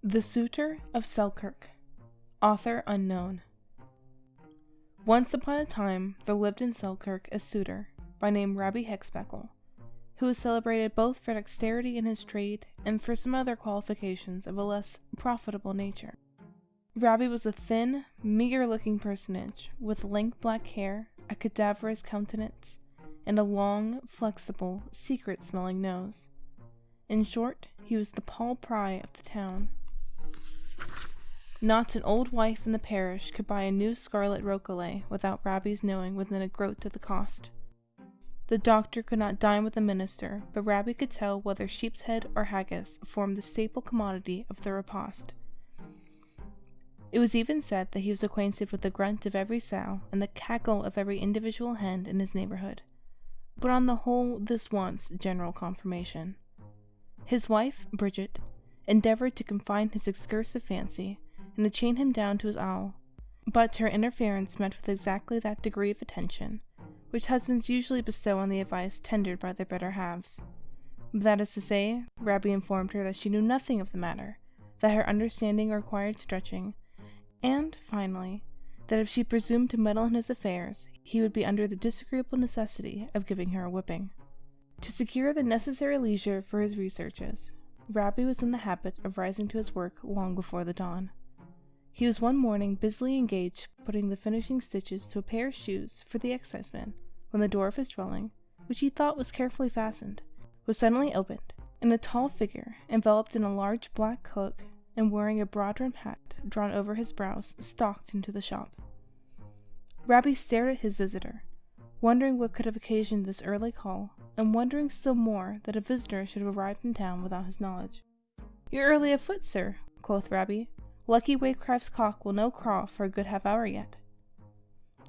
The Sutor of Selkirk. Author unknown. Once upon a time there lived in Selkirk a suitor by name Rabbi Hexbekel, who was celebrated both for dexterity in his trade and for some other qualifications of a less profitable nature. Rabbi was a thin, meager-looking personage with lank black hair, a cadaverous countenance, and a long, flexible, secret-smelling nose. In short, he was the Paul Pry of the town. Not an old wife in the parish could buy a new scarlet rokelay without Rabbi's knowing within a groat of the cost. The doctor could not dine with the minister, but Rabbi could tell whether sheep's head or haggis formed the staple commodity of the repast. It was even said that he was acquainted with the grunt of every sow and the cackle of every individual hen in his neighborhood. But on the whole, this wants general confirmation. His wife, Bridget, endeavored to confine his excursive fancy and to chain him down to his owl, but her interference met with exactly that degree of attention which husbands usually bestow on the advice tendered by their better halves. That is to say, Rabbi informed her that she knew nothing of the matter, that her understanding required stretching, and, finally, that if she presumed to meddle in his affairs, he would be under the disagreeable necessity of giving her a whipping. To secure the necessary leisure for his researches, Rabbi was in the habit of rising to his work long before the dawn. He was one morning busily engaged putting the finishing stitches to a pair of shoes for the exciseman, when the door of his dwelling, which he thought was carefully fastened, was suddenly opened, and a tall figure, enveloped in a large black cloak and wearing a broad-brimmed hat drawn over his brows, stalked into the shop. Rabbi stared at his visitor, wondering what could have occasioned this early call, and wondering still more that a visitor should have arrived in town without his knowledge. "You're early afoot, sir," quoth Rabbi. "Lucky Waycraft's cock will no craw for a good half-hour yet."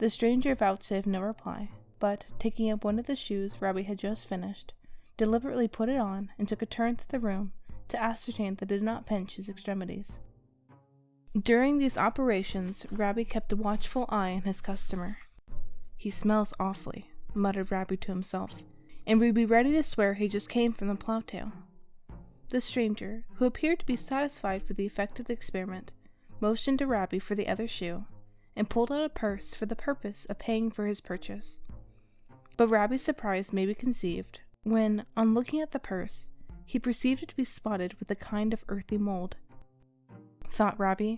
The stranger vouchsafed no reply, but, taking up one of the shoes Rabbi had just finished, deliberately put it on and took a turn through the room to ascertain that it did not pinch his extremities. During these operations, Rabbi kept a watchful eye on his customer. "He smells awfully," muttered Rabbi to himself, and would be ready to swear he just came from the plough-tail. The stranger, who appeared to be satisfied with the effect of the experiment, motioned to Rabbi for the other shoe, and pulled out a purse for the purpose of paying for his purchase. But Rabbi's surprise may be conceived, when, on looking at the purse, he perceived it to be spotted with a kind of earthy mold. Thought Rabbi,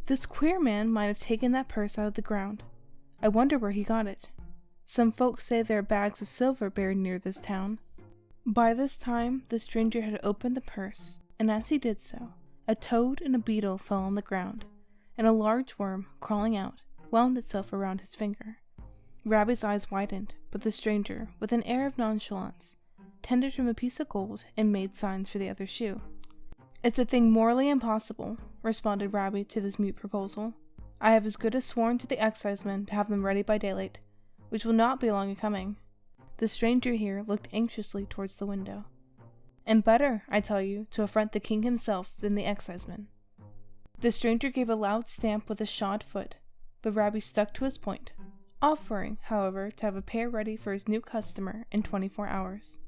"This queer man might have taken that purse out of the ground. I wonder where he got it. Some folks say there are bags of silver buried near this town." By this time, the stranger had opened the purse, and as he did so, a toad and a beetle fell on the ground, and a large worm, crawling out, wound itself around his finger. Rabbi's eyes widened, but the stranger, with an air of nonchalance, tendered him a piece of gold and made signs for the other shoe. "It's a thing morally impossible," responded Rabbi to this mute proposal. "I have as good as sworn to the exciseman to have them ready by daylight, which will not be long a coming." The stranger here looked anxiously towards the window. "And better, I tell you, to affront the king himself than the exciseman." The stranger gave a loud stamp with his shod foot, but Rabbi stuck to his point, offering, however, to have a pair ready for his new customer in 24 hours.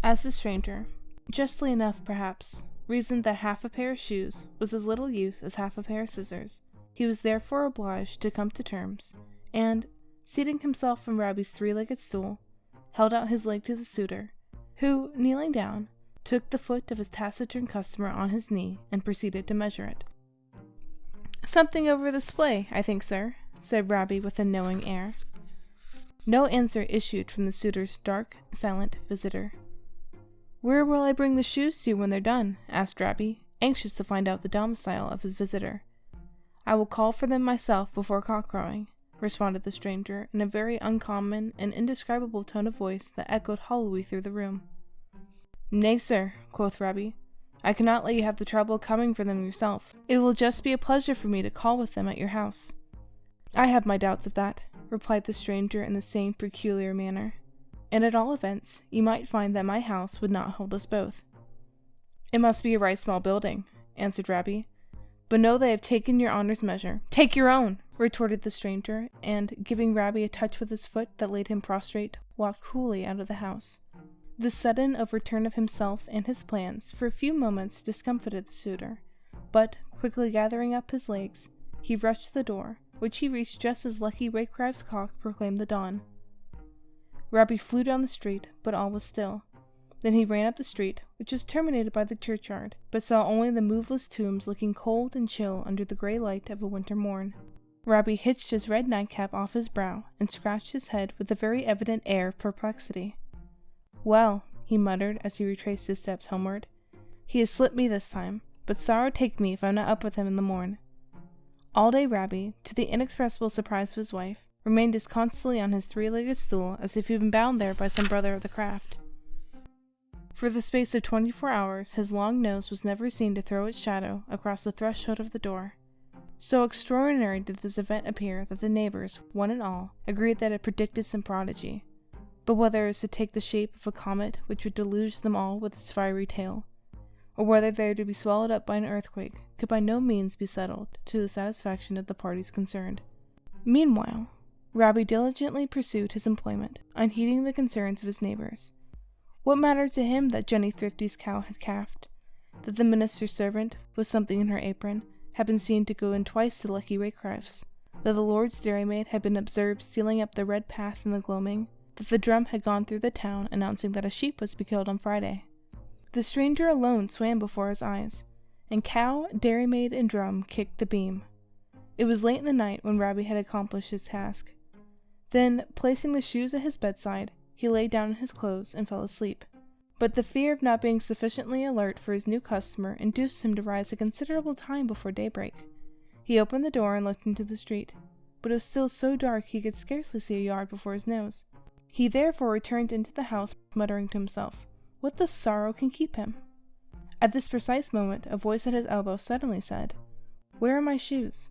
As the stranger, justly enough perhaps, reasoned that half a pair of shoes was as little use as half a pair of scissors, he was therefore obliged to come to terms, and, seating himself on Rabbi's three-legged stool, held out his leg to the suitor, who, kneeling down, took the foot of his taciturn customer on his knee and proceeded to measure it. "Something over the splay, I think, sir," said Rabbi with a knowing air. No answer issued from the suitor's dark, silent visitor. "Where will I bring the shoes to when they're done?" asked Rabbi, anxious to find out the domicile of his visitor. "I will call for them myself before cock-crowing," responded the stranger in a very uncommon and indescribable tone of voice that echoed hollowly through the room. "Nay, sir," quoth Rabbi, "I cannot let you have the trouble of coming for them yourself. It will just be a pleasure for me to call with them at your house." "I have my doubts of that," replied the stranger in the same peculiar manner, "and at all events, you might find that my house would not hold us both." "It must be a right small building," answered Rabbi, "but know they have taken your honor's measure." "Take your own," retorted the stranger, and, giving Rabbi a touch with his foot that laid him prostrate, walked coolly out of the house. The sudden overturn of himself and his plans for a few moments discomfited the suitor, but, quickly gathering up his legs, he rushed to the door, which he reached just as Lucky Wakecrive's cock proclaimed the dawn. Robbie flew down the street, but all was still. Then he ran up the street, which was terminated by the churchyard, but saw only the moveless tombs looking cold and chill under the grey light of a winter morn. Robbie hitched his red nightcap off his brow and scratched his head with a very evident air of perplexity. "Well," he muttered as he retraced his steps homeward, "he has slipped me this time, but sorrow take me if I'm not up with him in the morn." All day Robbie, to the inexpressible surprise of his wife, remained as constantly on his three-legged stool as if he had been bound there by some brother of the craft. For the space of 24 hours his long nose was never seen to throw its shadow across the threshold of the door. So extraordinary did this event appear that the neighbors, one and all, agreed that it predicted some prodigy. But whether it was to take the shape of a comet which would deluge them all with its fiery tail, or whether they were to be swallowed up by an earthquake, could by no means be settled to the satisfaction of the parties concerned. Meanwhile, Robbie diligently pursued his employment, unheeding the concerns of his neighbors. What mattered to him that Jenny Thrifty's cow had calved, that the minister's servant, with something in her apron, had been seen to go in twice to Lucky Wakecrive's, that the Lord's dairymaid had been observed stealing up the red path in the gloaming, that the drum had gone through the town announcing that a sheep was to be killed on Friday. The stranger alone swam before his eyes, and cow, dairymaid, and drum kicked the beam. It was late in the night when Robbie had accomplished his task. Then, placing the shoes at his bedside, he lay down in his clothes and fell asleep. But the fear of not being sufficiently alert for his new customer induced him to rise a considerable time before daybreak. He opened the door and looked into the street, but it was still so dark he could scarcely see a yard before his nose. He therefore returned into the house, muttering to himself, "What the sorrow can keep him?" At this precise moment a voice at his elbow suddenly said, "Where are my shoes?"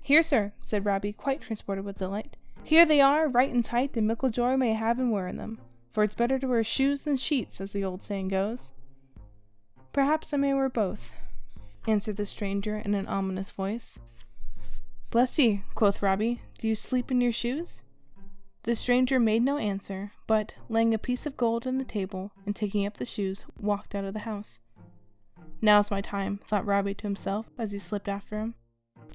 "Here, sir," said Robbie, quite transported with delight. "Here they are, right and tight, and mickle joy may have in wearing them. For it's better to wear shoes than sheets, as the old saying goes." "Perhaps I may wear both," answered the stranger in an ominous voice. "Bless ye," quoth Robbie, "do you sleep in your shoes?" The stranger made no answer, but, laying a piece of gold on the table, and taking up the shoes, walked out of the house. "Now's my time," thought Robbie to himself, as he slipped after him.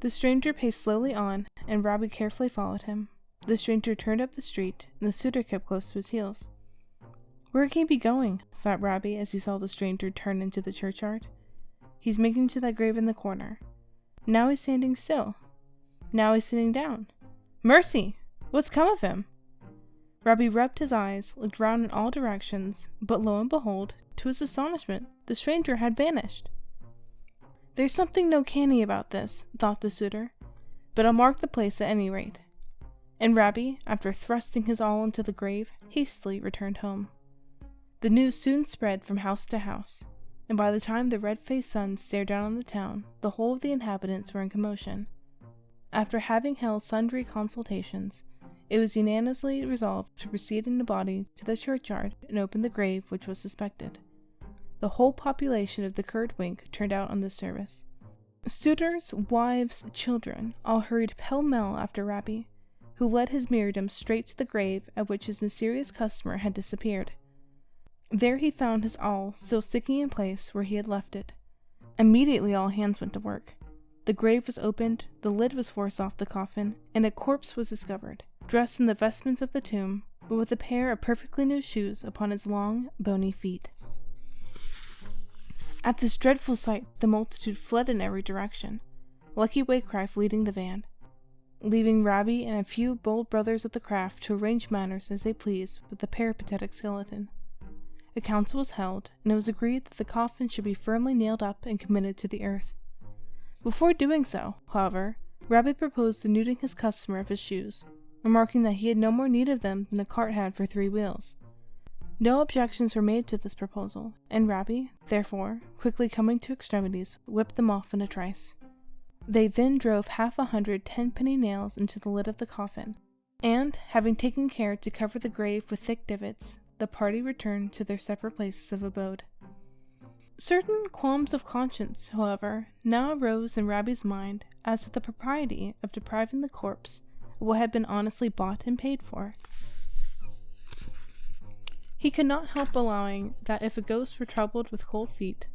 The stranger paced slowly on, and Robbie carefully followed him. The stranger turned up the street, and the suitor kept close to his heels. "Where can he be going?" thought Robbie as he saw the stranger turn into the churchyard. "He's making to that grave in the corner. Now he's standing still. Now he's sitting down. Mercy! What's come of him?" Robbie rubbed his eyes, looked round in all directions, but lo and behold, to his astonishment, the stranger had vanished. "There's something no canny about this," thought the suitor, "but I'll mark the place at any rate." And Robbie, after thrusting his all into the grave, hastily returned home. The news soon spread from house to house, and by the time the red-faced sun stared down on the town, the whole of the inhabitants were in commotion. After having held sundry consultations, it was unanimously resolved to proceed in a body to the churchyard and open the grave which was suspected. The whole population of the Curdwink turned out on this service. Suitors, wives, children, all hurried pell-mell after Robbie, who led his myrmidom straight to the grave at which his mysterious customer had disappeared. There he found his awl still sticking in place where he had left it. Immediately all hands went to work. The grave was opened, the lid was forced off the coffin, and a corpse was discovered, dressed in the vestments of the tomb, but with a pair of perfectly new shoes upon its long, bony feet. At this dreadful sight the multitude fled in every direction, Lucky Wakecrive leading the van, leaving Robbie and a few bold brothers of the craft to arrange matters as they pleased with the peripatetic skeleton. A council was held, and it was agreed that the coffin should be firmly nailed up and committed to the earth. Before doing so, however, Robbie proposed denuding his customer of his shoes, remarking that he had no more need of them than a cart had for 3 wheels. No objections were made to this proposal, and Robbie, therefore, quickly coming to extremities, whipped them off in a trice. They then drove 100 10-penny nails into the lid of the coffin, and, having taken care to cover the grave with thick divots, the party returned to their separate places of abode. Certain qualms of conscience, however, now arose in Robbie's mind as to the propriety of depriving the corpse of what had been honestly bought and paid for. He could not help allowing that if a ghost were troubled with cold feet,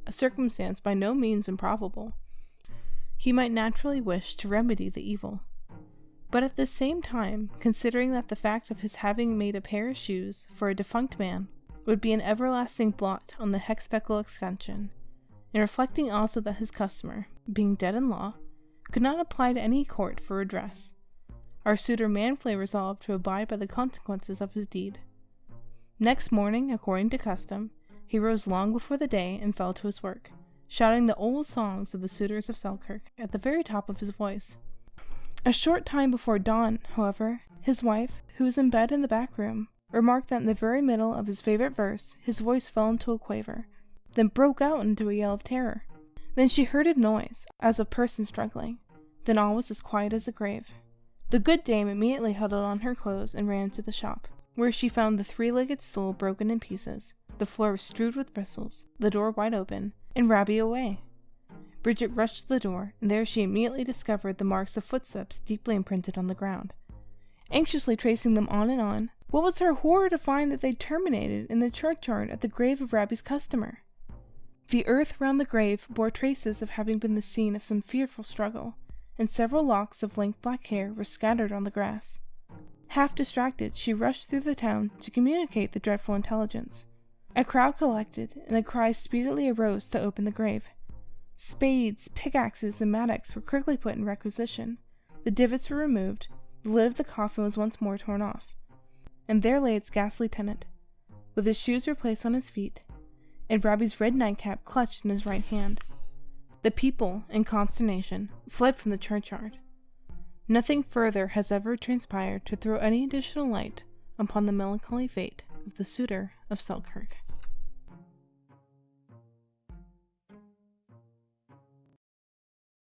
a circumstance by no means improbable, he might naturally wish to remedy the evil. But at the same time, considering that the fact of his having made a pair of shoes for a defunct man would be an everlasting blot on the hexpeckle escutcheon, and reflecting also that his customer, being dead in law, could not apply to any court for redress, our suitor manfully resolved to abide by the consequences of his deed. Next morning, according to custom, he rose long before the day and fell to his work, shouting the old songs of the Sutors of Selkirk at the very top of his voice. A short time before dawn, however, his wife, who was in bed in the back room, remarked that in the very middle of his favorite verse his voice fell into a quaver, then broke out into a yell of terror. Then she heard a noise, as of persons struggling. Then all was as quiet as a grave. The good dame immediately huddled on her clothes and ran to the shop, where she found the three-legged stool broken in pieces, the floor strewed with bristles, the door wide open, and Rabbie away. Bridget rushed to the door, and there she immediately discovered the marks of footsteps deeply imprinted on the ground. Anxiously tracing them on, what was her horror to find that they terminated in the churchyard at the grave of Rabbie's customer. The earth round the grave bore traces of having been the scene of some fearful struggle, and several locks of lank black hair were scattered on the grass. Half distracted, she rushed through the town to communicate the dreadful intelligence. A crowd collected, and a cry speedily arose to open the grave. Spades, pickaxes, and mattocks were quickly put in requisition. The divots were removed, the lid of the coffin was once more torn off, and there lay its ghastly tenant, with his shoes replaced on his feet, and Rabbie's red nightcap clutched in his right hand. The people, in consternation, fled from the churchyard. Nothing further has ever transpired to throw any additional light upon the melancholy fate of the Sutor of Selkirk.